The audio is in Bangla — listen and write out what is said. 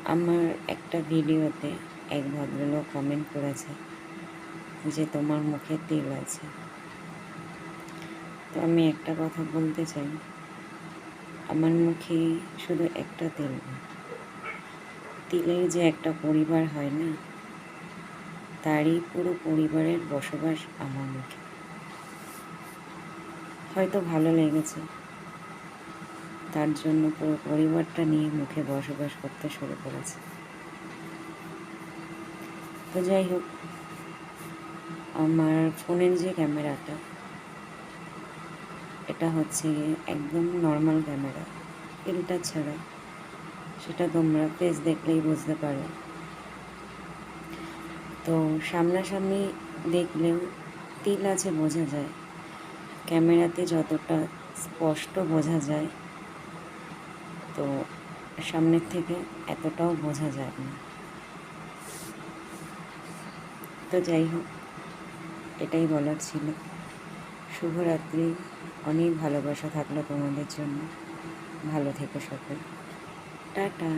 আমার একটা ভিডিওতে এক ভদ্রলোক কমেন্ট করেছে যে তোমার মুখে তিল আছে। তো আমি একটা কথা বলতে চাই, আমার মুখে শুধু একটা তিল না, তিলের যে একটা পরিবার হয় না, তারই পুরো পরিবারের বসবাস আমার মুখে। হয়তো ভালো লেগেছে, তার জন্য পুরো পরিবারটা নিয়ে মুখে বসবাস করতে শুরু করেছে। তো যাই হোক, আমার ফোনের যে ক্যামেরাটা, এটা হচ্ছে একদম নর্মাল ক্যামেরা, ফিল্টার ছাড়া। সেটা তোমরা ফেস দেখলেই বুঝতে পারো। তো সামনাসামনি দেখলেও তিল আছে বোঝা যায়, ক্যামেরাতে যতটা স্পষ্ট বোঝা যায় তো সামনের থেকে এতটাও বোঝা যায় না। তো যাই হোক, এটাই বলার ছিল। শুভরাত্রি, অনেক ভালোবাসা থাকলো তোমাদের জন্য। ভালো থেকো সকলে, টাটা।